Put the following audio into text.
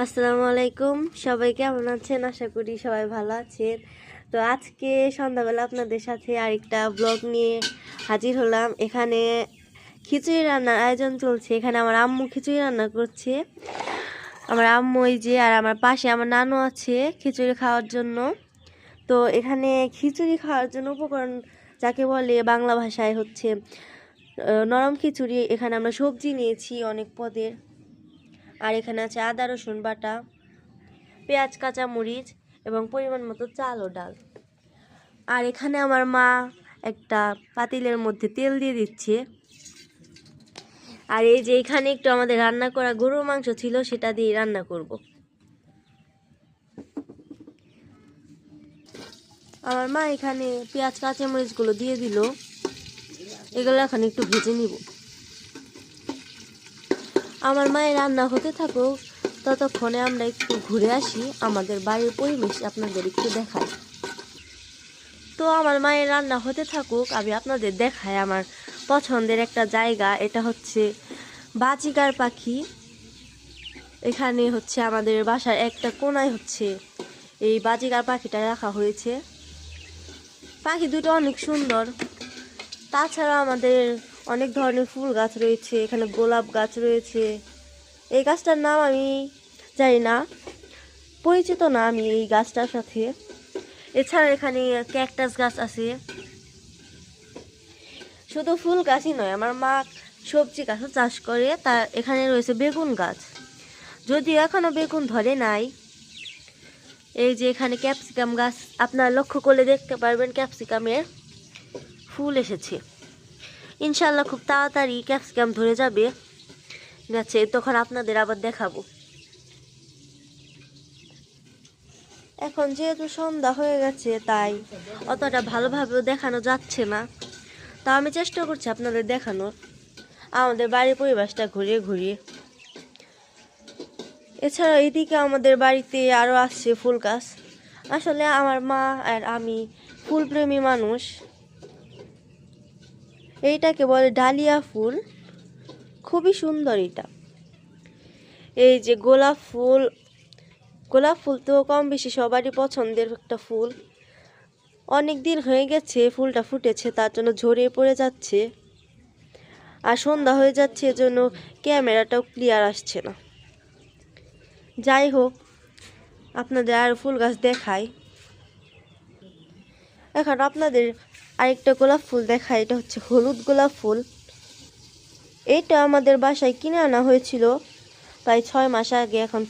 আসসালামু আলাইকুম, সবাই কেমন আছেন? আশা করি সবাই ভালো আছেন। তো আজকে সন্ধ্যাবেলা আপনাদের সাথে আরেকটা ব্লগ নিয়ে হাজির হলাম। এখানে খিচুড়ি রান্নার আয়োজন চলছে। এখানে আমার আম্মু খিচুড়ি রান্না করছে। আমার আম্মু এই যে, আর আমার পাশে আমার নানু আছে খিচুড়ি খাওয়ার জন্য। তো এখানে খিচুড়ি খাওয়ার জন্য উপকরণ যাকে বলে বাংলা ভাষায় হচ্ছে নরম খিচুড়ি। এখানে আমরা সবজি নিয়েছি অনেক পদের, আর এখানে আছে আদা রসুন বাটা, পেঁয়াজ কাঁচামরিচ এবং পরিমাণ মতো চাল ও ডাল। আর এখানে আমার মা একটা পাতিলের মধ্যে তেল দিয়ে দিচ্ছে। আর এই যে এখানে একটু আমাদের রান্না করা গরুর মাংস ছিল, সেটা দিয়ে রান্না করব। আমার মা এখানে পেঁয়াজ কাঁচামরিচগুলো দিয়ে দিল, এগুলো এখন একটু ভেজে নিব। আমার মায়ের রান্না হতে থাকুক, ততক্ষণে আমরা একটু ঘুরে আসি, আমাদের বাড়ির পরিবেশ আপনাদের একটু দেখাই। তো আমার মায়ের রান্না হতে থাকুক, আমি আপনাদের দেখাই আমার পছন্দের একটা জায়গা। এটা হচ্ছে বাজিগার পাখি। এখানে হচ্ছে আমাদের বাসার একটা কোনায় হচ্ছে এই বাজিগার পাখিটা রাখা হয়েছে। পাখি দুটো অনেক সুন্দর। তাছাড়া আমাদের অনেক ধরনের ফুল গাছ রয়েছে, এখানে গোলাপ গাছ রয়েছে। এই গাছটার নাম আমি জানি না, পরিচিত না আমি এই গাছটার সাথে। এছাড়া এখানে ক্যাকটাস গাছ আছে। শুধু ফুল গাছই নয়, আমার মা সবজি গাছও চাষ করে। তা এখানে রয়েছে বেগুন গাছ, যদিও এখনও বেগুন ধরে নাই। এই যে এখানে ক্যাপসিকাম গাছ, আপনারা লক্ষ্য করলে দেখতে পারবেন ক্যাপসিকামের ফুল এসেছে। ইনশাল্লাহ খুব তাড়াতাড়ি ক্যাপসিকাম ধরে যাবে গাছে, তখন আপনাদের আবার দেখাবো। এখন যেহেতু সন্ধ্যা হয়ে গেছে, তাই অতটা ভালোভাবেও দেখানো যাচ্ছে না। তা আমি চেষ্টা করছি আপনাদের দেখানোর আমাদের বাড়ির পরিবেশটা ঘুরিয়ে ঘুরিয়ে। এছাড়া এদিকে আমাদের বাড়িতে আরও আসছে ফুল গাছ। আসলে আমার মা আর আমি ফুলপ্রেমী মানুষ। এইটাকে বলে ডালিয়া ফুল, খুবই সুন্দর এটা। এই যে গোলাপ ফুল, গোলাপ ফুল তো কম বেশি সবারই পছন্দের একটা ফুল। অনেক দিন হয়ে গেছে ফুলটা ফুটেছে, তার জন্য ঝরে পড়ে যাচ্ছে, আর সন্ধ্যা হয়ে যাচ্ছে, এজন্য ক্যামেরাটাও ক্লিয়ার আসছে না। যাই হোক, আপনাদের আর ফুল গাছ দেখাই। এখন আপনাদের আরেকটা গোলাপ ফুল দেখাই। এটা হচ্ছে হলুদ গোলাপ ফুল। এটা আমাদের বাসায় কিনে আনা হয়েছিল প্রায় 6 মাস আগে। এখন